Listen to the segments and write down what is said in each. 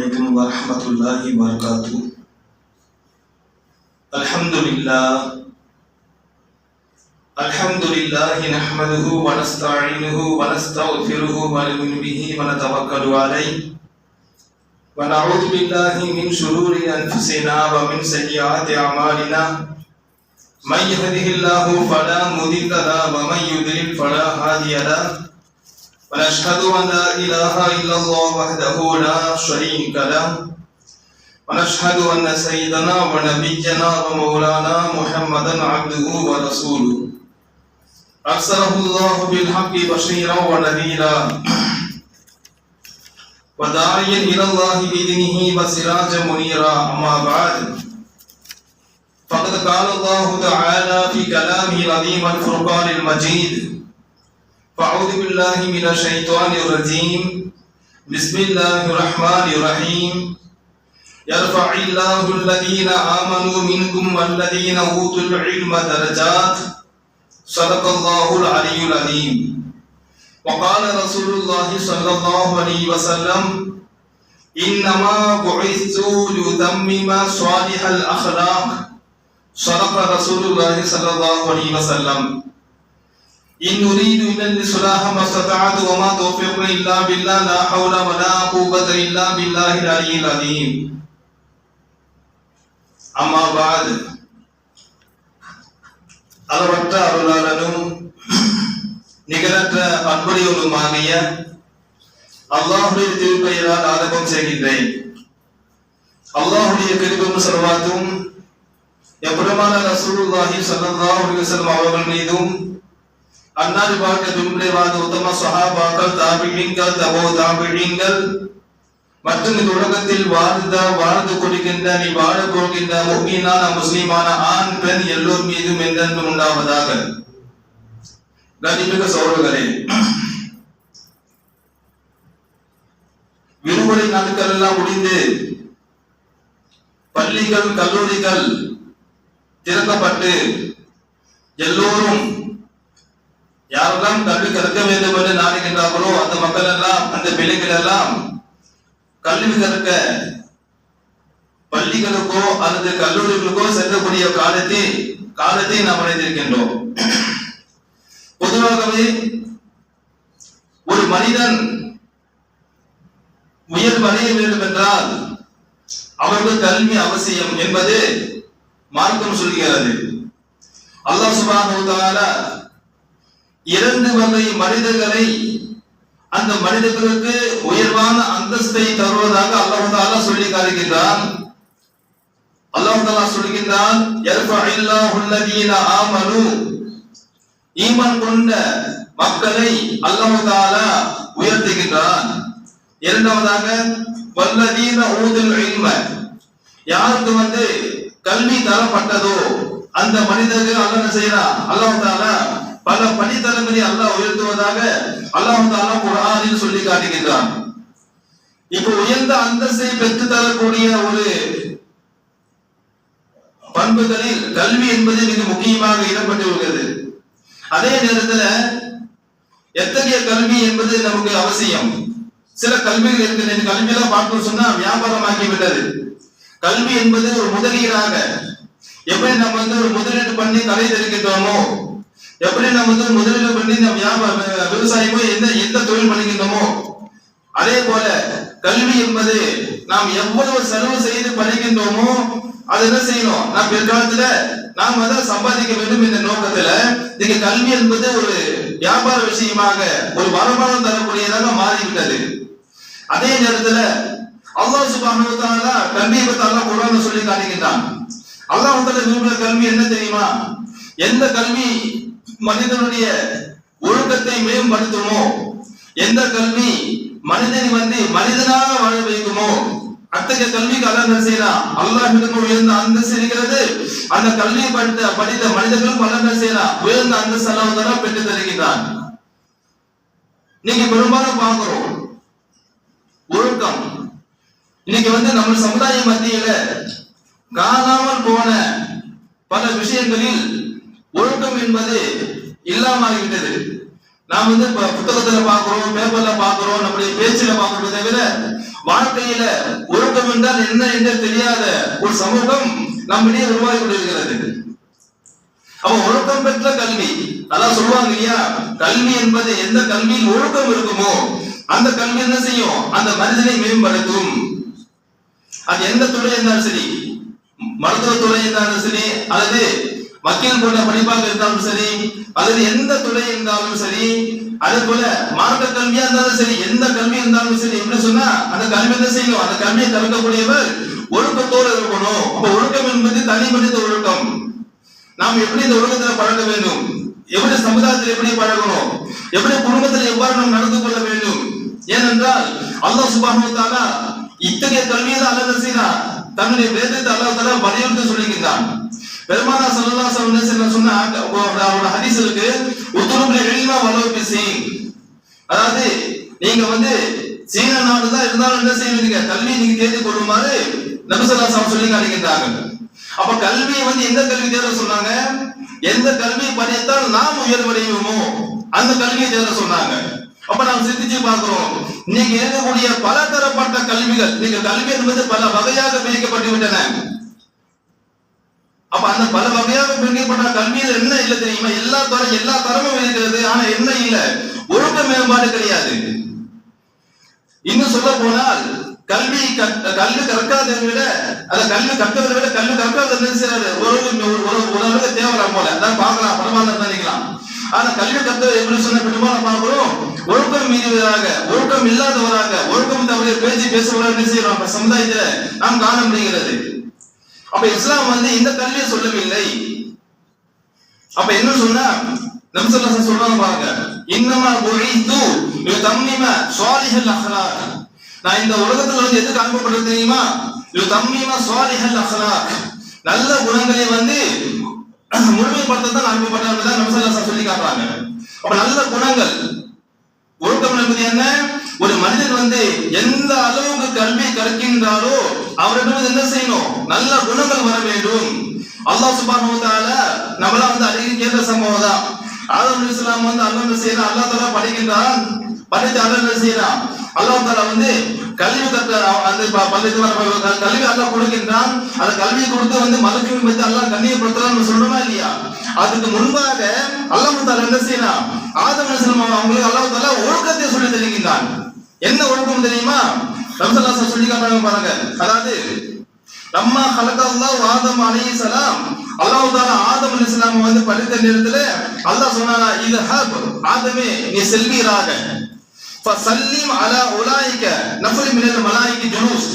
عليكم ورحمة الله وبركاته. الحمد لله نحمده ونستعينه ونستغفره ونؤمن به ونتوكل عليه ونعوذ بالله من شرور أنفسنا ومن سيئات أعمالنا. من يهده الله فلا مضل له ومن يضلل فلا هادي له. ونشهد أن لا إله إلا الله وحده لا شريك له. ونشهد أن سيدنا ونبينا ومولانا محمدا عبده ورسوله أرسله الله بالحق بشيرا ونذيرا وداعيا إلى الله بإذنه وسراجا منيرا. أما بعد فقد قال الله تعالى في كلامه العظيم الفرقان المجيد: فأعوذ بالله من الشيطان الرجيم. بسم الله الرحمن الرحيم. يرفع الله الذين آمنوا منكم والذين أوتوا العلم درجات. صدق الله العلي العظيم. وقال رسول الله صلى الله عليه وسلم: إنما بعثت لأتمم صالح الأخلاق. صدق رسول الله صلى الله عليه وسلم. إن أريد إلا الإصلاح ما استطعت وما توفيقي إلا بالله لا حول ولا قوة إلا بالله العلي العظيم. أما بعد அளவற்ற அருளாளனும் நிகரற்ற அன்புடையவனுமாகிய அல்லாஹ்வுடைய திருப்பெயரால் ஆரம்பம் செய்கின்றேன். அல்லாஹ்வுடைய கிருபையும் ஸலவாத்தும் எம்பெருமான ரசூலுல்லாஹி ஸல்லல்லாஹு அலைஹி வஸல்லம் அவர்கள் மீதும் அன்னார் வாழ்க்கை பின்பற்றிய உத்தம சஹாபாக்கள், தாபிஈன்கள், தபோ தாபிஈன்கள் மற்றும் இந்த உலகத்தில் வாழ்ந்து கொண்டிருக்கின்ற நீ வாழப் போகின்ற முஃமினான முஸ்லிமான ஆண் பெண் எல்லோர் மீதும் என்றென்றும் உண்டாவதாக. கண்ணியமிக்க சகோதரர்களே, விடுமுறை நாட்கள் எல்லாம் முடிந்து பள்ளிகள் கல்லூரிகள் திறக்கப்பட்டு எல்லோரும் யாரெல்லாம் கல்வி கற்க வேண்டும் என்று நாடுகின்றார்களோ அந்த மக்கள் எல்லாம், அந்த பிள்ளைகள் எல்லாம் கல்வி கற்க பள்ளிகளுக்கோ அல்லது கல்லூரிகளுக்கோ செல்லக்கூடிய காலத்தை நாம் அடைந்திருக்கின்றோம். பொதுவாகவே ஒரு மனிதன் உயர்வு அடைய வேண்டும் என்றால் அவருக்கு கல்வி அவசியம் என்பது மார்க்கம் சொல்கிறது. அல்லாஹ் சுப்ஹானஹு வ தஆலா இரண்டு வகை மனிதர்களை, அந்த மனிதர்களுக்கு உயர்வான அந்தஸ்தை தருவதாக அல்லாஹ் தஆலா சொல்லி காட்டுகின்றான். அல்லாஹ் தஆலா சொல்கின்றான்: யர்ஃபஇல்லாஹு அல்லதீன ஆமனு. ஈமான் கொண்ட மக்களை அல்லாஹ் தஆலா உயர்த்துகின்றான். இரண்டாவதாக வல்லதீன ஊதுல் இல்ம. யாருக்கு கல்வி தரப்பட்டதோ அந்த மனிதர்கள் அல்லாஹ் என்ன செய்யறான்? அல்லாஹ் தஆலா பல படித்தரங்களை அல்லாஹ் உயர்த்துவதாக அல்லாஹ் தஆலா குர்ஆனில் சொல்லி காட்டுகின்றான். இப்போ உயர்ந்த அந்தஸ்தை பெற்று தரக்கூடிய ஒரு பண்புகளில் கல்வி என்பது மிக முக்கியமாக இடம்பெற்றுள்ளது. அதே நேரத்தில் எத்தகைய கல்வி என்பது நமக்கு அவசியம். சில கல்விகள் இருக்கிறது. கல்வியெல்லாம் பார்க்க சொன்னா வியாபாரமாக்கி விட்டது. கல்வி என்பது ஒரு முதலீடாக, எப்படி நம்ம ஒரு முதலீடு பண்ணி தலை தெரிவிக்கின்றோமோ, எப்படி நம்ம முதலீடு பண்ணி நம்ம விவசாயமோ எந்த தொழில் பண்ணிக்கின்றோமோ, அதே போல கல்வி என்பது நாம் எவ்வளவு செலவு செய்து படிக்கின்றோமோ அது என்ன செய்யணும், நாம் பிற்காலத்துல நாம் அதை சம்பாதிக்க வேண்டும் என்ற நோக்கத்துல நீங்க கல்வி என்பது ஒரு வியாபார விஷயமாக, ஒரு வருமானம் தரக்கூடியதாக மாறிவிட்டது. அதே நேரத்துல அல்லாஹ் சுப்ஹானஹு வ தஆலா கல்வியை பத்தி அல்லாஹ் குர்ஆன்ல சொல்லி காட்டுகின்றான். அல்லாஹ் விரும்புகிற கல்வி என்ன தெரியுமா? எந்த கல்வி மனிதனுடைய ஒழுக்கத்தை மேம்படுத்துமோ, எந்த கல்வி மனிதனை மனிதனாக வாழ வைக்குமோ அத்தகைய கல்விக்கு அல்லாஹ் என்ன செய்யறான்? அல்லாஹ்விடம் உயர்ந்த அந்தஸ்து இருக்கிறது. அந்த கல்வி படித்த மனிதர்களும் அல்லாஹ் என்ன செய்யறான்? உயர்ந்த அந்தஸ்து அல்லாஹ் தஆலா பெற்று தருகின்றான். நீங்க பெரும்பாலும் பார்க்கிறோம் ஒழுக்கம். இன்னைக்கு நம்ம சமுதாய மத்தியில காணாமல் போன பல விஷயங்களில் ஒழுக்கம் என்பது இல்லாமலிவிட்டது. நாம் புத்தகத்துல பாக்குறோம், பேப்பர்ல பாக்குறோம், நம்முடைய பேச்சுல பாக்குறோம், தவிர வாழ்க்கையில ஒழுக்கம் என்றால் என்ன என்று தெரியாத ஒரு சமூகம் நம்மிடையே உருவாகி கொண்டிருக்கிறது. அப்ப ஒழுக்கம் பெற்ற கல்வி, அதான் சொல்லுவாங்க இல்லையா, கல்வி என்பது எந்த கல்வியில் ஒழுக்கம் இருக்குமோ அந்த கல்வி என்ன செய்யும், அந்த மனிதனை மேம்படுத்தும். அது எந்த துறை இருந்தாலும் சரி, மருத்துவத்துறை இருந்தாலும் சரி, அல்லது வக்கீல் போன்ற படிப்பாக இருந்தாலும் சரி, அல்லது எந்த துறை இருந்தாலும் சரி, அதே போல மார்க்க கல்வியா இருந்தாலும் சரி, எந்த கல்வி இருந்தாலும் சரி, எப்படி சொன்னா அந்த கல்வி என்ன செய்யும், அந்த கல்வியை கற்கக்கூடியவர் ஒழுக்கத்தோடு இருக்கணும். அப்ப ஒழுக்கம் என்பது தனி மனித ஒழுக்கம். நாம் எப்படி இந்த ஒழுக்கத்துல பழக வேண்டும், எப்படி சமுதாயத்தில் எப்படி பழகணும், எப்படி குடும்பத்தில் எவ்வாறு நாம் நடந்து கொள்ள வேண்டும். ஏனென்றால் அல்லாஹ் சுப்ஹானஹு வ தஆலா இத்தகைய கல்வியை தான் அல்லாஹ் செய்கிறார், தன்னுடைய வேதத்தை அல்லாஹ் தஆலா வலியுறுத்தி சொல்லியிருக்கிறார். பெருமானார் ஸல்லல்லாஹு அலைஹி வஸல்லம் சொன்ன ஒரு ஹதீஸ் இருக்கு, உத்துலுபில் இல்மா வலோ பிஸீன். அதாவது நீங்க சீன நாடு தான் இருந்தாலும் என்ன செய்வீங்க, கல்வியை நீங்க தேடி கொள்ளுமாறு நபி ஸல்லல்லாஹு அலைஹி வஸல்லம் சொல்லி காட்டுகின்றார்கள். அப்ப கல்வியை எந்த கல்வி தேட சொன்னாங்க, எந்த கல்வியை படித்தால் நாம் உயர்வடைவோமோ அந்த கல்வியை தேட சொன்னாங்க. அப்ப நாம் சிந்திச்சு பார்க்கிறோம், இன்னைக்கு இருக்கக்கூடிய பல தரப்பட்ட கல்விகள், நீங்க கல்வி என்பது பல வகையாக பிரிக்கப்பட்டு விட்டன. அப்ப அந்த பல வகையாக பிரிக்கப்பட்ட கல்வியில் என்ன இல்லை தெரியுமா, எல்லா தரமும் இருக்கிறது, ஆனா என்ன இல்ல, ஒழுக்க மேம்பாடு கிடையாது. இன்னும் சொல்ல போனால் கல்வி கற்காததை விட, கல்வி கற்றதை விட கல்வி கற்காத ஓரளவுக்கு தேவையான போல அதான் பார்க்கலாம், பரவாயில்ல நினைக்கலாம். ஆனா கல்வி கற்றதை எப்படி சொன்ன பெரும்பாலும் பார்க்கிறோம், ஒழுக்கம் மீறியவராக, ஒழுக்கம் இல்லாதவராக, ஒழுக்கம் தவறிய பேச்சு பேசுவதாக என்ன செய்யறோம் சமுதாயத்துல நாம் காண முடிகிறது. அப்ப இஸ்லாம் இந்த கல்வியை சொல்லவில்லை. அப்ப என்ன சொன்னா நபி ஸல்லல்லாஹு அலைஹி வஸல்லம் சொல்றாங்க பாருங்க, இன்னமா புஇது லிதம்மிம ஸாலிஹல் அக்லாக். நான் இந்த உலகத்துல எதுக்கு அனுப்பப்பட்டது தெரியுமா, லிதம்மிம ஸாலிஹல் அக்லாக், நல்ல குணங்களை முழுமைப்படுத்த தான் அனுப்பப்பட்டது தான் நபி ஸல்லல்லாஹு அலைஹி வஸல்லம் சொல்லி காட்டுறாங்க. அப்ப நல்ல குணங்கள், ஒழுக்கம் என்பது என்ன, ஒரு மனிதன் எந்த அளவுக்கு கல்வி கற்கின்றாரோ அவரிடம் என்ன செய்யணும், நல்ல குணங்கள் வர வேண்டும். அல்லாஹ் சுப்ஹானஹு வ தஆலா நம்மள அடிக்கடி கேட்ட சம்பவம் தான். ஆதம் அலைஹிஸ்ஸலாம் அல்லாஹ் செய்யறான், அல்லாஹ் தஆலா படிக்கின்றான், படித்து அல்லாஹ் செய்யறான், அல்லாஹ் தஆலா கல்வி கற்ற அந்த கல்வி அல்லாஹ் கொடுக்கின்றான். அந்த கல்வியை கொடுத்து மலக்குகளை பத்தி அல்லாஹ் கண்ணியப்படுத்துறான்னு சொல்றோமா இல்லையா. அதுக்கு முன்பாக அல்லாஹ் தஆலா என்ன செய்யறான், ஆதம் அலைஹிஸ்ஸலாம் அவங்களுக்கு அல்லாஹ் தஆலா ஒழுக்கத்தை சொல்லி தருகின்றான். என்ன ஒழுக்கம் தெரியுமா, நபி ஸல்லல்லாஹு அலைஹி வஸல்லம் சொல்லி காட்டுறாங்க பாருங்க. அதாவது லம்மா ஹலகல்லாஹு ஆதம் அலைஹிஸ்ஸலாம், அல்லாஹ் தஆலா ஆதம் அலைஹிஸ்ஸலாம் படைத்த நேரத்துல அல்லாஹ் சொன்னானா, இதஹப் ஆதமே நீ செல்வீராக, ஃபஸல்லிம் அலா உலாயிக நஃபர் மினல் மலாயிகி ஜுலூஸ்.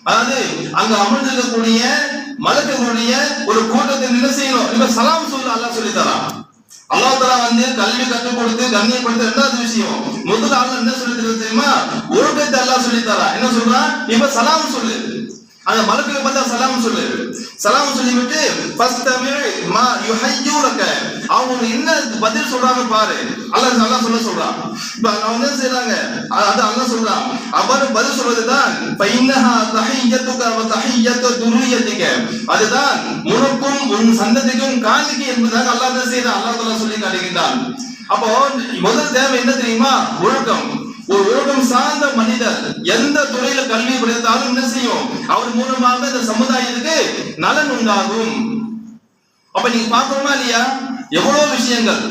அதாவது அங்க அமர்ந்திருக்கக்கூடிய மலக்குகளுடைய ஒரு கூட்டத்தை என்ன செய்யணும், நீங்க சலாம் சொல்ல அல்லாஹ் சொல்லி தரான். அல்லாஹ் தஆலா கல்வி கற்றுக் கொடுத்து கண்ணியப்படுத்த இரண்டாவது விஷயம், முதல்ல அல்லாஹ் என்ன சொல்லி தர தெரியுமா, ஒழுக்கத்தை அல்லாஹ் சொல்லி தரான். என்ன சொல்றான், இப்ப சலாம் சொல்லு, அந்த மலக்குகளை பார்த்தா சலாம் சொல்லு. சலாம் சொல்லிவிட்டு ஃபஸ்தமிர் மா யுஹய்யுலக, அவங்க என்ன பதில் சொல்றாங்க பாரு. அல்லாஹ் சொல்றான். இப்ப அவங்க என்ன செய்றாங்க, அது அல்லாஹ் சொல்றான், அவர் பதில் சொல்றதுதான் ஃபைன்னஹா தஹிய்யத்துக வ தஹிய்யத்து துர்ரியத்திக, அதுதான் உனக்கும் உன் சந்ததிக்கும் காணிக்கை என்பதாக அல்லாஹ் என்ன செய்றான், அல்லாஹ் தஆலா சொல்லி காட்டுகின்றான். அப்போ முதல் தேவை என்ன தெரியுமா, ஒழுக்கம். ஒரு ஒழுக்கம் சார்ந்த மனிதர் எந்த துறையில கல்வி படித்தாலும் என்ன செய்யும், அவர் மூலமாக இந்த சமுதாயத்துக்கு நலன் உண்டாகும். அப்ப நீங்க பாக்குறோமா இல்லையா, எவ்வளவு விஷயங்கள்.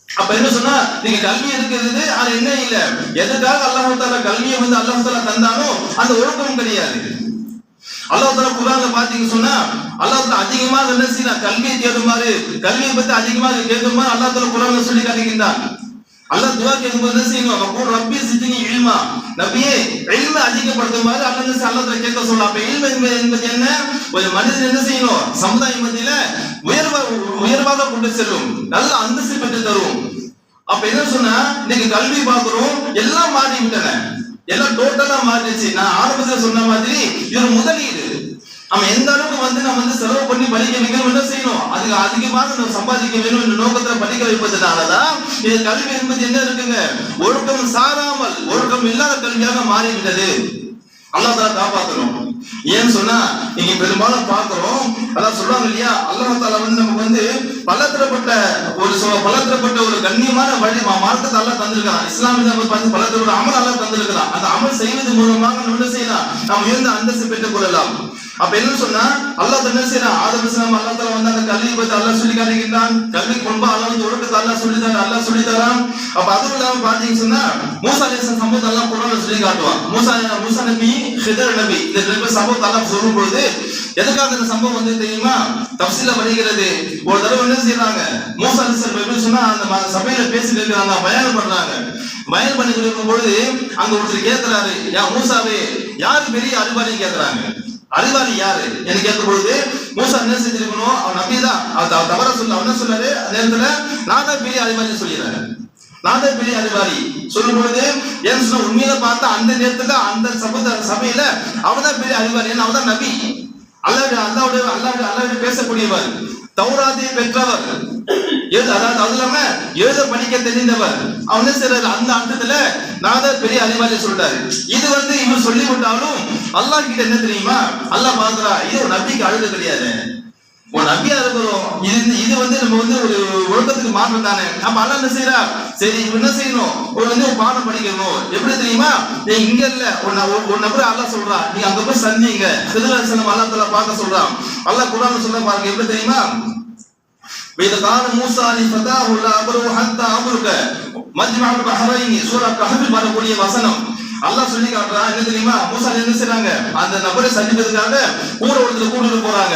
அப்ப என்ன சொன்னா, நீங்க கல்வி இருக்கிறது, ஆனா என்ன இல்ல, எதுக்காக அல்லாஹ் தஆலா கல்வியை அல்லாஹ் தஆலா தந்தானோ அந்த ஒழுக்கம் கிடையாது. அல்லாஹ் தஆலா குர்ஆன்ல பாத்தீங்க சொன்னா, அல்லாஹ் தஆலா அதிகமாக என்ன செய்யறான், கல்வியை தேடுமாறு, கல்வியை பத்தி அதிகமாக கேட்குமாறு அல்லாஹ் தஆலா குர்ஆன்ல சொல்லி காட்டுகின்றான். அல்லாஹ் துஆ கேட்கும்போது என்ன செய்யணும், வக்கூர் ரப்பி ஸித்னி இல்மா, நபியே இல்ம அதிகப்படுத்துமாறு அல்லாஹ் தஆலா கேட்க சொல்றான். அப்ப இல்ம என்பது என்ன, ஒரு மனிதன் என்ன செய்யணும், சமுதாய மத்தியில உயர்வாக கொண்டு செல்லும், நல்ல அந்தஸ்து பெற்று தரும். அப்ப என்ன சொன்னா, இன்னைக்கு கல்வி பார்க்கிறோம், எல்லாம் மாறி விட்டன, எல்லாம் டோட்டலா மாறிடுச்சு. நான் ஆரம்பத்தில் சொன்ன மாதிரி இது முதலீடு. அவன் எந்த அளவுக்கு நம்ம செலவு பண்ணி படிக்க வைக்கணும், என்ன செய்யணும், அதுக்கு அதிகமாக நம்ம சம்பாதிக்க வேணும் என்ற நோக்கத்துல படிக்க வைப்பதனாலதான் இது கல்வி என்பது என்ன இருக்குங்க, ஒழுக்கம் சாராமல் ஒழுக்கம் இல்லாத கல்வியாக மாறிவிட்டது. அல்லாஹ் தஆலா காப்பாற்றணும். ஏன்னு சொன்னா நீங்க பெரும்பாலும் பாக்குறோம், அதான் சொல்றாங்க இல்லையா, அல்லாஹ் தஆலா வந்து நமக்கு வந்து பலதரப்பட்ட ஒரு கண்ணியமான வழி மார்க்கத்தை அல்லாஹ் தந்திருக்கிறான். இஸ்லாமிய பலதரப்பட்ட அமல் அல்லாஹ் தந்திருக்கிறான். அந்த அமல் செய்வது மூலமாக நம்ம என்ன செய்யலாம், நாம் உயர்ந்த அந்தஸ்து பெற்றுக் கொள்ளலாம். அப்ப என்ன சொன்னா அல்லாஹ் என்ன செய்யறான், ஆதம் அலைஹிஸ்ஸலாம் அல்லாஹ் தஆலா வந்து அந்த கல்வியை பத்தி அல்லாஹ் சொல்லி காட்டுகின்றான். கல்விக்கு முன்பா அல்லாஹ் வந்து ஒழுக்கத்தை அல்லாஹ் சொல்லி தரான். அப்ப அதுவும் இல்லாம பாத்தீங்கன்னு சொன்னா மூசா அலைஹிஸ்ஸலாம் சம்பவத்தை அல்லாஹ் குர்ஆன்ல சொல்லி காட்டுவான். மூசா நபி, ஹிதர் நபி, இந்த ரெண்டு சம்பவத்தை அல்லாஹ் சொல்லும் பொழுது எதுக்காக இந்த சம்பவம் வந்து தெரியுமா, தஃசீல்ல வருகிறது. ஒரு தடவை என்ன செய்யறாங்க, மூசா அலைஹிஸ்ஸலாம் எப்படி சொன்னா அந்த சபையில பேசிட்டு இருக்காங்க, பயான் பண்றாங்க. பயான் பண்ணி இருக்கும் பொழுது அங்க ஒருத்தர் கேட்கிறாரு, யா மூசாவே யாரு பெரிய அறிவாளி கேட்கிறாங்க. அறிவாளி யாரு என்று கேட்கும் பொழுது மூசா என்ன செஞ்சிருக்கணும், அவன் நபிதான், அவன் தவற சொல்ல அவன் என்ன சொல்லாரு, அந்த நேரத்துல நான் தான் பெரிய அறிவாளி சொல்லிடுறாரு. நான் தான் பெரிய அறிவாளி சொல்லும் பொழுது ஏன்னு சொன்னா உண்மையில பார்த்தா அந்த நேரத்துல அந்த சபையில அவன் தான் பெரிய அறிவாளி, அவன் தான் நபி, அல்லாஹ்வுடைய பேசக்கூடியவர், தௌராத்தை பெற்றவர், அதாவது அது இல்லாம எழுத படிக்க தெரிந்தவர். அவன் என்ன செய்யறாரு, அந்த அர்த்தத்துல நான் தான் பெரிய அறிவாளி சொல்றாரு. இது வந்து இவன் சொல்லி விட்டாலும் அல்லாஹ் கிட்ட என்ன தெரியுமா, அல்லாஹ் பாக்குறா, இது ஒரு நபிக்கு அழுது கிடையாது, ஒரு நபியா இருக்கிறோம், இது வந்து நம்ம வந்து ஒரு ஒழுக்கத்துக்கு மாற்றம் தானே. அப்ப அல்லாஹ் என்ன செய்யறா, சரி இவன் என்ன செய்யணும், ஒரு பாடம் படிக்கணும். எப்படி தெரியுமா, நீ இங்க இல்ல ஒரு நபர் அல்லாஹ் சொல்றா, நீங்க அங்க போய் சந்திங்க. ஹிதர் அலைஹிஸ்ஸலாம் அல்லாஹ் தஆலா பார்க்க சொல்றான். அல்லாஹ் குர்ஆன்ல சொல்ல பாருங்க, எப்படி தெரியுமா, வேதகான மூசா அலி ஃபதாஹு லா அபரு ஹத்தா அபருக மஜ்மஅல் பஹரைனி, சூரா கஹஃபில் வரக்கூடிய வசனம். அல்லாஹ் சொல்லி காட்டுறான், என்ன தெரியுமா, மூசா என்ன செய்றாங்க, அந்த நபரை சந்திப்பதற்காக கூட்டிட்டு போறாங்க.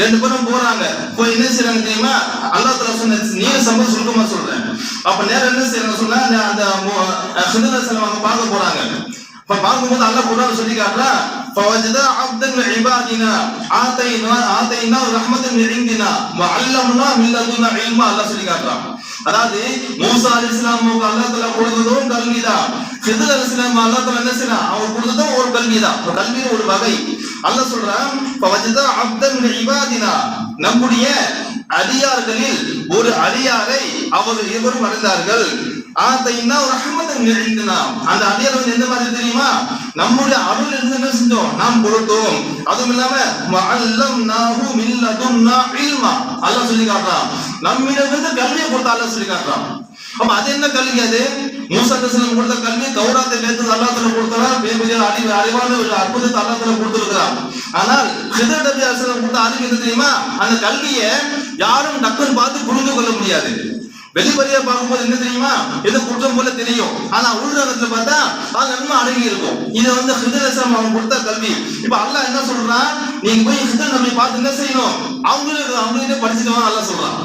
2 பேரும் போறாங்க. போய் என்ன செய்றாங்க தெரியுமா, அல்லாஹ் தஆலா சொன்ன நீங்க சம்பவம் சுருக்கமா சொல்றேன். அப்ப நேரம் என்ன செய்றாங்க சொன்னா அந்த ஹிதர் அலைஹிஸ்ஸலாம் அங்க பார்க்க போறாங்க. அப்ப பார்க்கும்போது அல்லாஹ் குர்ஆன்ல சொல்லி காட்டுறா, ஃபவஜதா அப்தன் மின் இபாதினா ஆதைனா ரஹ்மத்தன் மின் இந்தினா வஅல்லம்னா மின் லதுன்னா இல்மா. அல்லாஹ் சொல்லி காட்டுறான். அதாவது மூசா அலைஹிஸ்ஸலாமுக்கு அல்லாஹ் தஆலா கொடுத்ததும் கல்விதான், ஹிதர் அலைஹிஸ்ஸலாம் அல்லாஹ் தஆலா என்ன செய்றான், அவர் கொடுத்ததும் ஒரு கல்விதான். கல்வியின் ஒரு வகை. அல்லாஹ் சொல்றான், ஃபவஜதா அப்தன் மின் இபாதினா, நம்முடைய அடியார்களில் ஒரு அடியாரை அவர் இருவரும் அடைந்தார்கள். ஆதைனா ரஹ்மத்தன் மின் இந்தினா, அந்த அடியார் வந்து எந்த மாதிரி தெரியுமா, நம்முடைய அருள் இருந்து என்ன செஞ்சோம், நாம் கொடுத்தோம். அதுவும் இல்லாம வஅல்லம்னாஹு மின் லதுன்னா இல்மா. அல்லாஹ் சொல்லி காட்டுறான், நம்மிடமிருந்து கல்வியை கொடுத்த அல்லாஹ் சொல்லி காட்டுறான். அப்ப அது என்ன கல்வி, அது மூசா அலைஹிஸ்ஸலாம் கொடுத்த கல்வி, தௌராத்தை நேத்து அல்லாஹ் தஆலா கொடுத்தார், பெரிய அறிவான ஒரு அற்புதத்தை அல்லாஹ் தஆலா கொடுத்திருக்கிறார். ஆனால் ஹிதர் நபி அலைஹிஸ்ஸலாம் கொடுத்த அறிவு என்ன தெரியுமா, அந்த கல்வியை யாரும் டக்குன்னு பார்த்து புரிந்து கொள்ள முடியாது. வெளிப்படையா பார்க்கும்போது என்ன தெரியுமா, ஏதோ குற்றம் போல தெரியும், ஆனா உள்நகத்துல பார்த்தா அது நன்மை அடங்கி இருக்கும். இது வந்து ஹிதர் அலைஹிஸ்ஸலாம் அவங்க கொடுத்த கல்வி. இப்ப அல்லாஹ் என்ன சொல்றான், நீங்க போய் ஹிதர் நபி பார்த்து என்ன செய்யணும், அவங்ககிட்ட படிச்சுட்டு அல்லாஹ் சொல்றான்.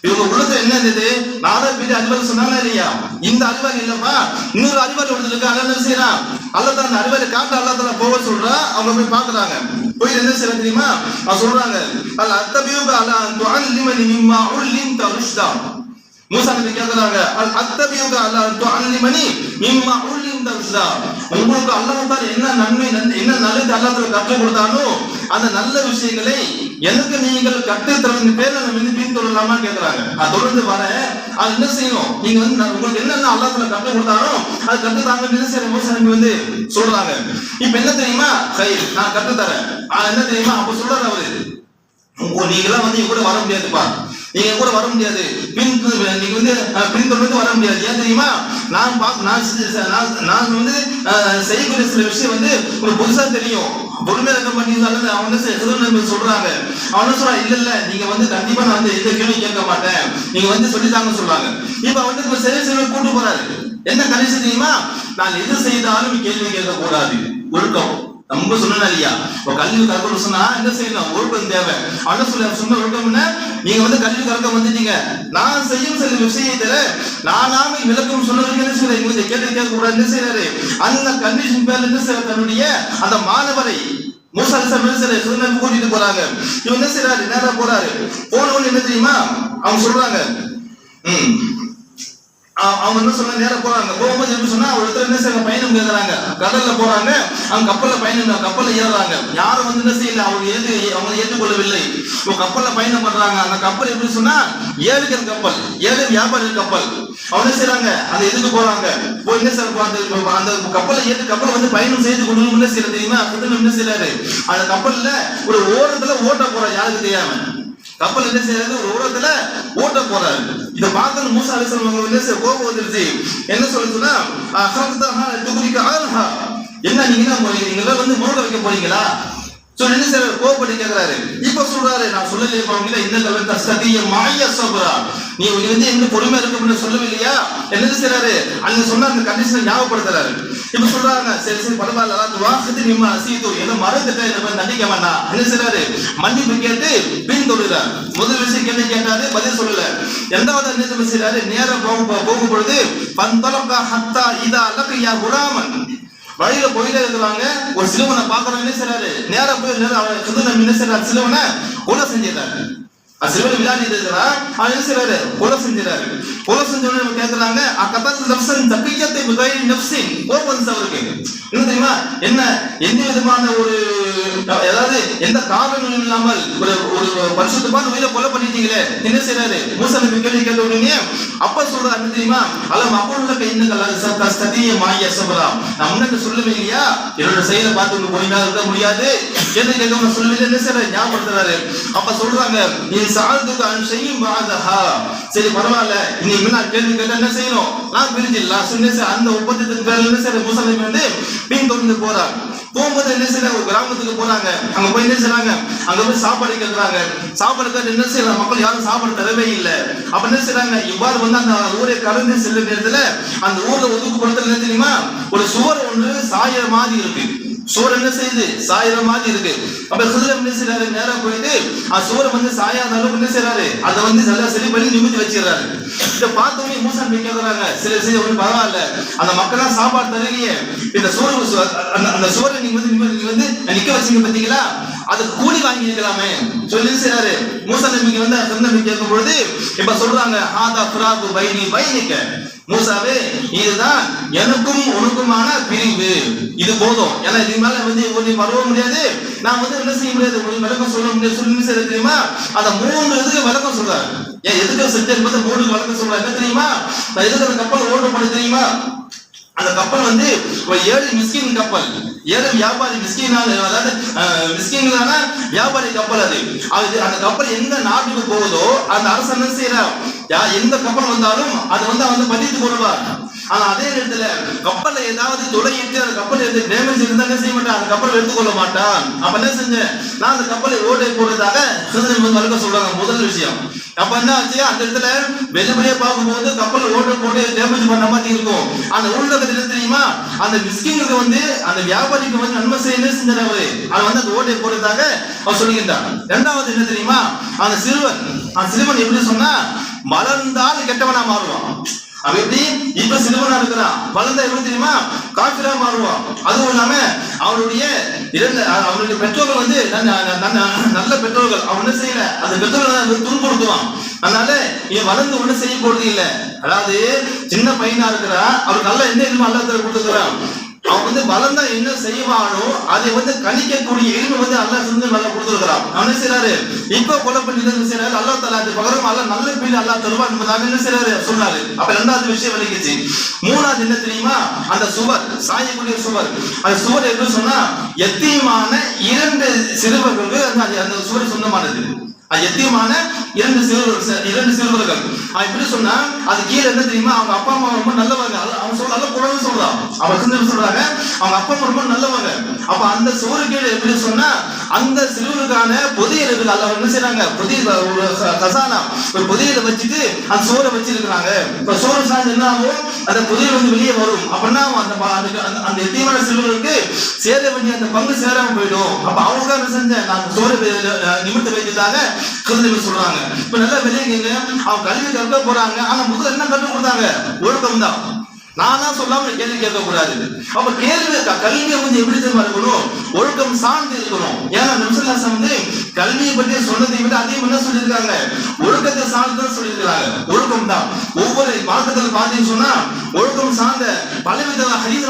இவங்க உள்ளத்துல என்ன இருந்தது, நாதா பெரிய அறிவாளி சொன்னாங்க இல்லையா, இந்த அறிவாளி இல்லப்பா, இன்னொரு அறிவாளி ஒருத்தருக்கு அல்லாஹ் என்ன செய்யறான், அல்லாஹ் தான் அந்த அறிவாளி காட்ட அல்லாஹ் தஆலா போக சொல்றா. அவங்க போய் பாக்குறாங்க. போய் என்ன செய்யறாங்க தெரியுமா, அவங்க சொல்றாங்க, அல் அத்தபியுக அலா துஅல்லிமனி மிம்மா உல்லிம்த ருஷ்தா. மூசா நபி கேக்குறாங்க, அல் அத்தபியுக அலா துஅல்லிமனி மிம்மா உல்லிம்த ருஷ்தா, உங்களுக்கு அல்லாஹ் தஆலா என்ன நன்மை என்ன நல்லது அல்லாஹ் தஆலா கற்றுக் கொடுத்தானோ அந்த நல்ல விஷயங்களை எனக்கு நீங்கள் கற்றுத்தரது பேர்ல நம்ம வந்து பின்தொடரலாமா கேக்குறாங்க. அது தொடர்ந்து வர அது என்ன செய்யணும், நீங்க வந்து உங்களுக்கு என்னென்ன அல்லாஹ் தஆலா கற்றுக் கொடுத்தானோ அது கற்றுத்தாங்க என்ன செய்யற மூசா நபி வந்து சொல்றாங்க. இப்ப என்ன தெரியுமா, நான் கற்றுத்தரேன். என்ன தெரியுமா, அப்ப சொல்றாரு அவரு, நீங்களாம் வந்து கூட வர முடியாதுப்பா, நீங்க கூட வர முடியாது, நீங்க வந்து பின்தொடர்ந்து வர முடியாது. ஏன் தெரியுமா, நான் வந்து செய்யக்கூடிய சில விஷயம் வந்து உங்களுக்கு புதுசா தெரியும். பொறுமையா இருக்க மாட்டீங்க. அவன் சொல்றாங்க, அவன் சொல்றான், இல்ல நீங்க வந்து கண்டிப்பா நான் வந்து எந்த கேள்வி கேட்க மாட்டேன், நீங்க வந்து சொல்லித்தாங்க சொல்றாங்க. இப்ப வந்து சரி கூட்டு போறாரு. என்ன கடைசி தெரியுமா, நான் எது செய்தாலும் கேள்வி கேட்க கூடாது, ஒழுக்கம். நம்ம சொன்னா இல்லையா, கல்வி கற்கணும் சொன்னா என்ன செய்யணும், ஒழுக்கம் தேவை. அவன் சொன்ன ஒழுக்கம் என்ன, நீங்க வந்து கல்வி கற்க வந்துட்டீங்க, நான் செய்யும் சில விஷயத்துல நானாம விளக்கம் சொன்னதுக்கு என்ன செய்யற, கேள்வி கேட்க கூடாது. என்ன செய்யறாரு, அந்த கண்டிஷன் பேர்ல என்ன செய்யற, தன்னுடைய அந்த மாணவரை மூசா அலைஹிஸ்ஸலாம் கூட்டிட்டு போறாங்க. இவன் என்ன செய்யறாரு, நேரா போறாரு. போனவன்னு என்ன தெரியுமா அவங்க சொல்றாங்க, அவங்க என்ன சொன்ன நேரம் போறாங்க. போகும்போது எப்படி சொன்னா ஒரு இடத்துல என்ன செய்ய பயணம் கேட்கறாங்க, கடல்ல போறாங்க, அவங்க கப்பல்ல பயணம், கப்பல்ல ஏறுறாங்க. யாரும் வந்து என்ன செய்யல, அவங்க ஏற்றுக்கொள்ளவில்லை. கப்பல்ல பயணம் பண்றாங்க. அந்த கப்பல் எப்படி சொன்னா 7 கப்பல், 7 வியாபாரி கப்பல். அவங்க என்ன செய்யறாங்க, அந்த எதுக்கு போறாங்க, போய் என்ன செய்ய அந்த கப்பலை ஏற்று கப்பலை வந்து பயணம் செய்து கொண்டு என்ன செய்யற தெரியுமா, என்ன செய்யறாரு, அந்த கப்பல்ல ஒரு ஓரத்துல ஓட்ட போறாரு, யாருக்கு தெரியாம கப்பல் என்ன செய்யறது, ஒரு ஓரத்துல ஓட்ட போறாரு. இதை பார்த்து மூசா அலைஹிஸ்ஸலாம் என்ன செய்ய கோபம் வந்துருச்சு. என்ன சொல்லுதுன்னா, என்ன நீங்க நீங்க வந்து மூழ்க வைக்க போறீங்களா சொல்லி என்ன செய்யறாரு, கோபப்பட்டு கேட்கிறாரு. இப்ப சொல்றாரு, நான் சொல்லலையே இன்னும் தஸ்ததிய மாய சபரா, நீ வந்து எங்க பொறுமையா இருக்க சொல்லவில்லையா, என்ன செய்யறாரு, அங்க சொன்ன அந்த கண்டிஷனை ஞாபகப்படுத்துறாரு. இப்ப சொல்றாங்க, சரி சரி பரவாயில்ல, வாசத்து நிம்ம அசீது என்ன மறந்துட்ட என்ன தண்டிக்க வேண்டாம், என்ன செய்யறாரு, மன்னிப்பு கேட்டு பின் தொழுறாரு. முதல் விஷயம் என்ன கேட்டாரு, பதில் சொல்லல. இரண்டாவது என்ன செய்யறாரு, நேரம் போகும் பொழுது பந்தலகா ஹத்தா இதா லகியா குராமன், வழியில போயிட்டே இருக்கிறாங்க, ஒரு சிலுவனை பாக்குறோம், என்ன செய்யறாரு, நேரா போய் என்ன செய்யறாரு, சிலுவனை கொலை செஞ்சிடறாரு. சிலுவனை விளையாடி இருக்கிறா, அவன் என்ன செய்யறாரு, கொலை செஞ்சிடறாரு. கொலை செஞ்சோன்னு கேட்கிறாங்க, அக்கத்தாத்து நஃப்ஸன் தக்கியத்தை பிகைரி நஃப்ஸின், கோபம் வந்துச்சு அவருக்கு. என்ன தெரியுமா, என்ன எந்த விதமான ஒரு ஏதாவது எந்த காரணமும் இல்லாமல் ஒரு பரிசுத்தமான உயிரை கொலை பண்ணிட்டீங்களே, என்ன செய்யறாரு, மூசா நபி கேள்வி கேட்ட உடனே அப்ப சொல்றாரு, என்ன தெரியுமா, அலம் அப்புள்ள இன்னக சதிய மாய சபரா, நான் முன்னாடி சொல்லவே இல்லையா, என்னோட செயலை பார்த்து உங்களுக்கு பொறுமையா இருக்க முடியாது என்று கேட்க சொல்லவில்லை, என்ன செய்யறாரு, ஞாபகப்படுத்துறாரு. அப்ப சொல்றாங்க, நீ சாதுக்கு அன் செய்யும் பாதஹா, சரி பரவாயில்ல, நீங்க நான் கேள்வி கேட்டா என்ன செய்யணும், நான் பிரிஞ்சிடலாம் சொன்ன அந்த ஒப்பந்தத்துக்கு பேர்ல என்ன செய்யற மூசா நபி வந்து பின் தொடர்ந்து போறார். போகும்போது என்ன செய்யறாங்க, ஒரு கிராமத்துக்கு போறாங்க, அங்க போய் என்ன செய்யறாங்க, அங்க போய் சாப்பாடு கேட்கறாங்க. சாப்பாடு கேட்டு என்ன செய்யறாங்க, மக்கள் யாரும் சாப்பாடு தரவே இல்லை. அப்ப என்ன செய்யறாங்க, இவ்வாறு வந்து அந்த ஊரை கடந்து செல்லும் நேரத்துல அந்த ஊர்ல ஒதுக்குப்படுத்தல் என்ன தெரியுமா, ஒரு சுவர் ஒன்று சாயிற மாதிரி இருக்கு. சுவர் என்ன செய்யுது, சாயிற மாதிரி இருக்கு. அப்ப ஹிஜ்ர் என்ன செய்யறாரு, நேரா போயிட்டு சுவரை வந்து சாயாத அளவுக்கு என்ன செய்யறாரு, அதை வந்து நல்லா சரி பண்ணி நிமித்தி வச்சிடறாரு. இதை பார்த்தோன்னே மூசா நபி கேட்கறாங்க, சரி சரி ஒன்றும் பரவாயில்ல, அந்த மக்கள்லாம் சாப்பாடு தரலையே, இந்த அந்த சுவரை நீங்க வந்து நிக்க வச்சீங்க பாத்தீங்களா, அதுக்கு கூலி வாங்கி இருக்கலாமே சொல்லி செய்யறாரு. மூசா நபிக்கு வந்து நபி கேட்கும் பொழுது இப்ப சொல்றாங்க, ஹாதா ஃபிராகு பைனி பைனிக, மூசாவே இதுதான் எனக்கும் உனக்குமான பிரிவு, இது போதும், ஏன்னா இதுக்கு மேல வந்து வரவ முடியாது, நான் வந்து என்ன செய்ய முடியாது, உங்களுக்கு விளக்கம் சொல்ல முடியாது சொல்லி செய்ய தெரியுமா. அந்த 3 இதுக்கு விளக்கம் சொல்றாரு. ஏன் எதுக்கு செஞ்சு 3 விளக்கம் சொல்றாரு, என்ன தெரியுமா, நான் எதுக்கு அந்த கப்பல் ஓடப்படும் தெரியுமா, அந்த கப்பல் வந்து ஒரு 7 மிஸ்கின் கப்பல், 7 வியாபாரி மிஸ்கினால, அதாவது மிஸ்கின்களான வியாபாரி கப்பல். அது அந்த கப்பல் எந்த நாட்டுக்கு போகுதோ அந்த அரசு என்ன செய்யறார், எந்த கப்பல் வந்தாலும் அதை வந்து அவன் பதித்து கொள்வார். ஆனா அதே நேரத்துல கப்பலை ஏதாவது துளையிட்டு அந்த கப்பல் எது டேமேஜ் இருந்தா என்ன செய்ய மாட்டான், அந்த கப்பலை எடுத்துக்கொள்ள மாட்டான். அப்ப என்ன செஞ்சேன், நான் அந்த கப்பலை ஓடை போடுறதாக வழக்க சொல்றாங்க. முதல் விஷயம் அப்ப என்ன ஆச்சு, அந்த இடத்துல வெளிப்படையா பார்க்கும்போது கப்பல் ஓட்ட போட்டு டேமேஜ் பண்ண மாதிரி இருக்கும். அந்த உள்நகத்தில் என்ன தெரியுமா, அந்த மிஸ்கிங்களுக்கு வந்து அந்த வியாபாரிக்கு வந்து நன்மை செய்ய என்ன செஞ்சார் அவரு, அவன் வந்து அந்த ஓட்டை போடுறதாக அவர் சொல்லுகின்றான். இரண்டாவது என்ன தெரியுமா, அந்த சிறுவன் எப்படி சொன்னா, வளர்ந்தால் கெட்டவனா மாறுவான். அவன் எப்படி இப்ப சிறுவனா இருக்கிறான், வளர்ந்தா எப்படி தெரியுமா, காஃபிரா மாறுவான். அதுவும் இல்லாம அவனுடைய பெற்றோர்கள் வந்து நல்ல பெற்றோர்கள், அவன் என்ன செய்யல, அந்த பெற்றோர்கள் துன்புறுத்துவான். அதனால இவன் வளர்ந்து ஒண்ணு செய்ய போறது இல்லை. அதாவது சின்ன பையனா இருக்கிறா, அவருக்கு நல்ல என்ன எதுவும் அல்லாஹ் கொடுத்துக்கிறான். அவன் வந்து வளர்ந்தா என்ன செய்வானோ அதை வந்து கணிக்கக்கூடிய எளிமை வந்து அல்லாஹ் நல்லா கொடுத்துருக்கிறான். அவன் என்ன செய்யறாரு, இப்ப கொலை பண்ணி என்ன செய்யறாரு, அல்லாஹ் தஆலா அது பகரம் அல்லாஹ் நல்ல பீல் அல்லாஹ் தருவான் என்பதாக என்ன செய்யறாரு சொன்னாரு. அப்ப 2வது விஷயம் விளங்கிச்சு. 3வது என்ன தெரியுமா, அந்த சுவர், சாயக்கூடிய சுவர், அந்த சுவர் எப்படி சொன்னா, எத்தீமான 2 சிறுவர்களுக்கு அந்த சுவர் சொந்தமானது. எத்தியமான 2 சிறுவர்கள். அவன் எப்படி சொன்னா, அது கீழே என்ன தெரியுமா, அவங்க அப்பா அம்மா ரொம்ப நல்லவங்க. அவன் சொல்ல நல்ல குழந்தை சொல்றான், அவன் சொல்றாங்க அவங்க அப்பா அம்மா ரொம்ப நல்லவங்க. அப்ப அந்த சுவரு கீழே எப்படி சொன்னா, அந்த சிறுவருக்கான புதையல் இருக்கு. அல்ல என்ன செய்யறாங்க, புதிய கசானா ஒரு புதையலை வச்சுட்டு அந்த சோரை வச்சிருக்கிறாங்க. இப்ப சோறு சார்ந்து என்ன ஆகும், அந்த புதையல் வந்து வெளியே வரும். அப்படின்னா அந்த எத்தியமான சிறுவருக்கு சேர வேண்டிய அந்த பங்கு சேராம போயிடும். அப்ப அவங்க என்ன செஞ்ச, நான் சோரை நிமிர்த்த வைத்ததாக சொல்றாங்க. இப்ப நல்லா வெளியேங்க, அவங்க கல்வி கற்க போறாங்க. ஆனா முதல்ல என்ன கற்றுக் கொடுத்தாங்க, ஒழுக்கம் தான். நானா சொல்லாம கேள்வி கேட்க கூடாது. அப்ப கல்வியை வந்து எப்படி தெரியுமா இருக்கணும், ஒழுக்கம் சார்ந்து இருக்கணும். ஏன்னா நபிசல்லாஹு வந்து கல்வியை பற்றி சொன்னதை விட அதிகம் என்ன சொல்லியிருக்காங்க, ஒழுக்கத்தை சார்ந்துதான் சொல்லியிருக்கிறாங்க. ஒழுக்கம் தான் ஒவ்வொரு மார்க்கத்தில் பார்த்தீங்கன்னு சொன்னா ஒழுக்கம் சார்ந்த பலவித ஹதீஸ்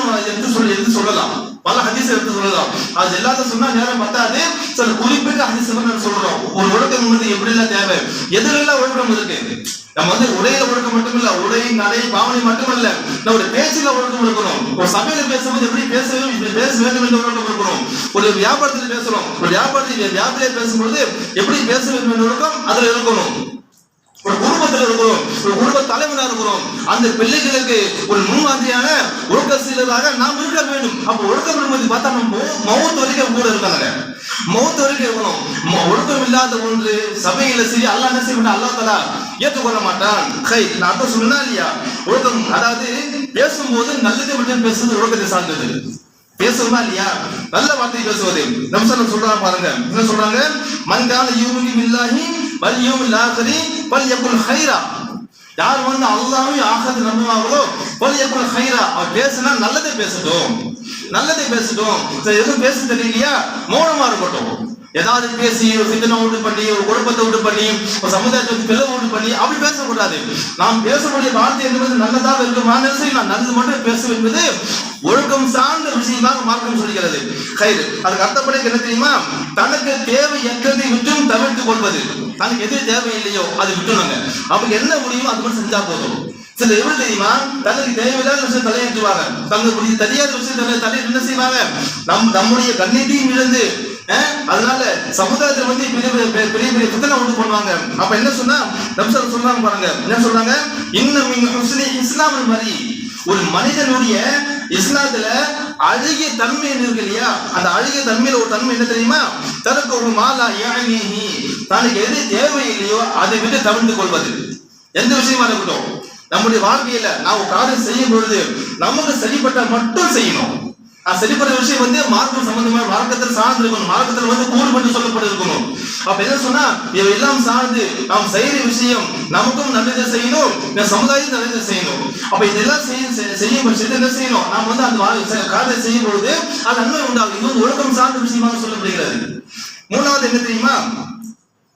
எடுத்து சொல்லலாம். பல ஹதீஸ் எடுத்து சொல்லலாம். அது எல்லாத்தையும் சொன்னா நேரம் பத்தாது. சில குறிப்பிட்ட ஹதீஸ் சொல்றோம். ஒரு ஒழுக்கம் வந்து எப்படி எல்லாம் தேவை, எதுலாம் ஒழுக்கம் இருக்கு. நம்ம வந்து உடையில ஒழுக்கம் மட்டும் இல்ல, உடை நடை பாவனை மட்டுமல்ல, நம்முடைய பேச்சுல ஒழுக்கம் இருக்கணும். ஒரு சபையில பேசும்போது எப்படி பேச வேண்டும் என்ற ஒழுக்கம் இருக்கணும். ஒரு வியாபாரத்தில் பேசுறோம், ஒரு வியாபாரத்திலே பேசும்பொழுது எப்படி பேச வேண்டும் என்ற ஒழுக்கம் அதுல இருக்கணும். ஒரு குடும்பத்தில் இருக்கிறோம், ஒரு குடும்ப தலைவனாக இருக்கிறோம், அந்த பிள்ளைகளுக்கு ஒரு முன்மாதிரியான ஒழுக்க சீலராக நாம் இருக்க வேண்டும். அப்ப ஒழுக்கம் என்பது பார்த்தா நம்ம மௌத் வரைக்கும் கூட இருக்காங்க, மௌத் வரைக்கும் இருக்கணும். ஒழுக்கம் இல்லாத ஒன்று சபையில சரி அல்லாஹ் என்ன செய்ய மாட்டான், அல்லாஹ் தஆலா ஏற்றுக்கொள்ள மாட்டான். நான் அர்த்தம் சொன்னா இல்லையா, ஒழுக்கம் அதாவது பேசும்போது நல்லதை மட்டும் பேசுறது ஒழுக்கத்தை சார்ந்தது. பேசுறதா இல்லையா, நல்ல வார்த்தை பேசுவது. நம்சல்ல சொல்றாங்க பாருங்க, என்ன சொல்றாங்க, மன் கான யூமினு பில்லாஹி வல் யௌமில் ஆகிரி ஃபல்யகுல் கைரா. யார் வந்து அல்லாஹ்வையும் ஆகிரத்தை நம்புவாங்களோ ஃபல்யகுல் கைரா, அவர் பேசினா நல்லதை பேசட்டும், நல்லதை பேசட்டும். எதுவும் பேச தெரியலையா மௌனமா இருக்கட்டும். ஏதாவது பேசி ஒரு சிந்தனை உண்டு பண்ணி, ஒரு குழப்பத்தை உண்டு பண்ணி, ஒரு சமுதாயத்தை பிளவு உண்டு பண்ணி அப்படி பேசக்கூடாது. நாம் பேசக்கூடிய வார்த்தை என்பது நல்லதாக இருக்குமா, நான் நல்லது மட்டும் பேசும் என்பது ஒழுக்கம் சார்ந்த விஷயமாக மார்க்கம் சொல்கிறது. கயிறு அதுக்கு அர்த்தப்படி என்ன தெரியுமா, தனக்கு தேவையற்றதை விட்டும் தவிர்த்து கொள்வது. தனக்கு எது தேவையில்லையோ அதை விட்டுணுங்க. அப்படி என்ன முடியுமோ அது மட்டும் செஞ்சா போதும். சில எப்படி தெரியுமா, தனக்கு தேவையில்லாத விஷயம் தலையேற்றுவாங்க, தங்களுக்கு தெரியாத விஷயம் தலை என்ன செய்வாங்க, நம்முடைய கண்ணியத்தையும் இழந்து அதனால சமுதாயத்தில் வந்து பெரிய பெரிய புத்தனை உண்டு பண்ணுவாங்க. அப்ப என்ன சொன்னா நம்சல் சொல்றாங்க பாருங்க, என்ன சொல்றாங்க, இன்னும் இஸ்லாம் மாதிரி ஒரு மனிதனுடைய இஸ்லாத்துல அழகிய தன்மை இருக்கு இல்லையா, அந்த அழகிய தன்மையில ஒரு தன்மை என்ன தெரியுமா, தனக்கு ஒரு மாலா யானி, தனக்கு எது தேவையில்லையோ அதை விட்டு தவிர்த்து கொள்வது. எந்த விஷயமா இருக்கட்டும், நம்முடைய வாழ்க்கையில நான் ஒரு காரியம் செய்யும் பொழுது நமக்கு சரிப்பட்ட மட்டும் செய்யணும். சரிப்பட்ட விஷயம் வந்து மார்க்கம் சம்பந்தமான மார்க்கத்தில் சார்ந்து இருக்கணும், மார்க்கத்தில் வந்து கூறுபட்டு சொல்லப்பட்டு இருக்கணும். அப்ப என்ன சொன்னா இவையெல்லாம் சார்ந்து நாம் செய்யற விஷயம் நமக்கும் நல்லதை செய்யணும், சமுதாயத்துக்கு நல்லதை செய்யணும். அப்ப இதெல்லாம் செய்யும் பட்சத்தில் என்ன செய்யணும், நாம் வந்து அந்த காரியத்தை செய்யும் பொழுது அது நன்மை உண்டாகும். இது வந்து ஒழுக்கம் சார்ந்த விஷயமாக சொல்லப்படுகிறது. மூணாவது என்ன தெரியுமா,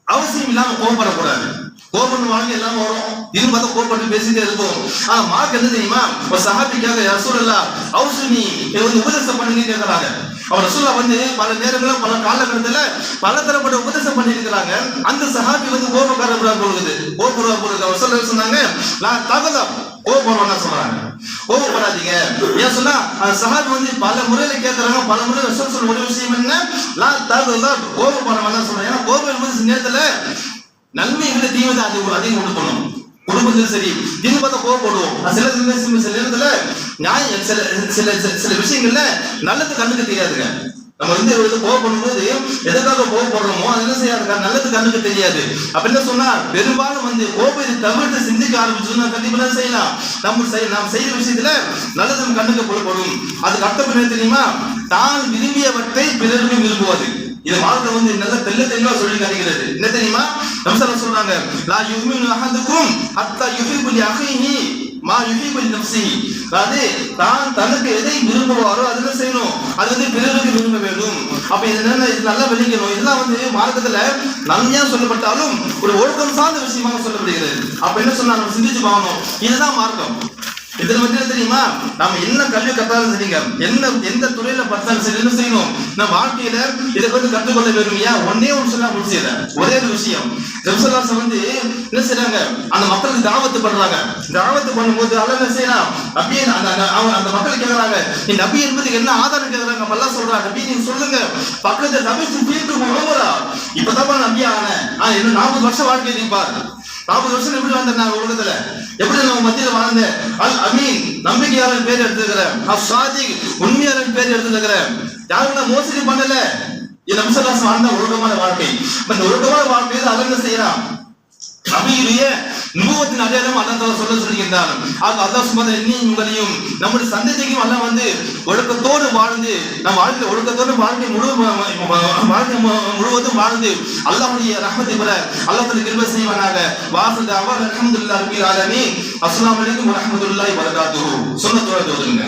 அவசியம் இல்லாம கோபப்படக்கூடாது. கோபம் வாழ்க்கை எல்லாம் வரும், இது பார்த்தா கோபப்பட்டு பேசிட்டே இருக்கும். ஆனா மார்க் என்ன தெரியுமா, ஒரு சஹாபிக்காக ரசூலுல்லாஹ் அவுசுனி வந்து உபதேசம் பண்ணி கேட்கிறாங்க. அவர் ரசூலுல்லாஹ் வந்து பல நேரங்களில் பல காலகட்டத்துல பல தரப்பட்ட உபதேசம் பண்ணி இருக்கிறாங்க. அந்த சஹாபி வந்து கோபக்காரர் பொழுது அவர் சொல்ல சொன்னாங்க, நான் தகதம் கோபப்படுவாங்க சொல்றாங்க, கோபப்படாதீங்க. ஏன் சொன்னா சஹாபி வந்து பல முறையில கேட்கறாங்க, பல முறை ரசூல் சொல்ற ஒரு விஷயம் என்ன, நான் தகதம் கோபப்பட வேண்டாம் சொல்றேன். ஏன்னா கோபம் என்பது நேரத்துல நன்மைகளை தீவிர அதிகம் உண்டு பண்ணும். குடும்பத்தில் சரி தீங்கு பார்த்தா கோவப்படுவோம். சில நேரத்துல நியாயம் சில விஷயங்கள்ல நல்லது கண்ணுக்கு தெரியாதுங்க. நம்ம வந்து கோவப்படும் போது எதற்காக கோவப்படுறோமோ அது என்ன செய்யாது, நல்லது கண்ணுக்கு தெரியாது. அப்ப என்ன சொன்னா பெரும்பாலும் வந்து கோபத்தை தவிர்த்து சிந்திக்க ஆரம்பிச்சோம்னா கண்டிப்பா செய்யலாம். நாம் செய்யற விஷயத்துல நல்லது கண்ணுக்கு புலப்படும். அதுக்கு அர்த்தம் என்ன தெரியுமா, தான் விரும்பியவற்றை பிறருக்கு விரும்புவது. இது மார்க்கம் வந்து நல்ல தெளிவா சொல்லி காட்டுகிறது. என்ன தெரியுமா, நம்சல்ல சொல்றாங்க, லா யுமினு அஹதுக்கும் ஹத்தா யுஹிபு லி அஹீஹி மா யுஹிபு லி நஃப்ஸிஹி. அதாவது தான் தனக்கு எதை விரும்புவாரோ அதை என்ன செய்யணும், அது வந்து பிறருக்கு விரும்ப வேண்டும். அப்ப இது நல்லா வெளிக்கணும். இதெல்லாம் வந்து மார்க்கத்துல நன்மையா சொல்லப்பட்டாலும் ஒரு ஒழுக்கம் சார்ந்த விஷயமாக சொல்லப்படுகிறது. அப்ப என்ன சொன்னா நம்ம சிந்திச்சு பார்க்கணும், இதுதான் மார்க்கம். இதுல வந்து தெரியுமா, நாம என்ன கல்வி கற்றாலும் சரிங்க, எந்த துறையில பார்த்தாலும் சரி என்ன செய்யணும், நம்ம வாழ்க்கையில இதை வந்து கற்றுக்கொள்ள வேணுமையா, ஒன்னே ஒன்று சொன்னா முடிச்சத ஒரே ஒரு விஷயம். ரசூலுல்லாஹ் வந்து என்ன செய்யறாங்க, அந்த மக்களுக்கு தாவத்து பண்றாங்க. தாவத்து பண்ணும்போது அல்ல என்ன செய்யறான், அப்படியே அந்த மக்கள் கேட்கறாங்க, நீ நபி என்பதுக்கு என்ன ஆதாரம் கேட்கறாங்க. நம்ம எல்லாம் சொல்றாங்க, நபி நீங்க சொல்லுங்க, பக்கத்துல நபி சுத்திட்டு போறா இப்பதான் நபி ஆன என்ன 40 வருஷம் வாழ்க்கை இருப்பார். 40 வருஷம் எப்படி வாழ்ந்தேன் உலகத்துல, எப்படி நம்ம மத்தியில வாழ்ந்தேன். அல் அமீன் நம்பிக்கையாளர் பேர் எடுத்துக்கிறேன், அஸ்ஸாதிக் உண்மையாளர் பேர் எடுத்துக்கிறேன். யாருன்னா மோசடி பண்ணல. இது நம்சல்லாஸ் வாழ்ந்த ஒழுக்கமான வாழ்க்கை. இந்த ஒழுக்கமான வாழ்க்கையை அதை என்ன செய்யறான், நபியுடைய நுபுவத்தின் அடையாளம் அல்லாஹ் சொல்ல சொல்லியிருந்தார். அல்லாஹ் சுப்ஹானஹு வ உங்களையும் நம்முடைய சந்ததிக்கும் அல்லாஹ் வந்து ஒழுக்கத்தோடு வாழ்ந்து நம் வாழ்க்கை ஒழுக்கத்தோடு வாழ்க்கை முழுவதும் வாழ்ந்து அல்லாஹ்வுடைய ரஹ்மத்தை பெற அல்லாஹ் தஆலா கிருபை செய்வானாக. வாஹிது அல்ஹம்துலில்லாஹி ரப்பில் ஆலமீன். அஸ்ஸலாமு அலைக்கும் வ ரஹ்மத்துல்லாஹி வ பரகாத்துஹு. சுன்னத்துல் ஓதுங்க.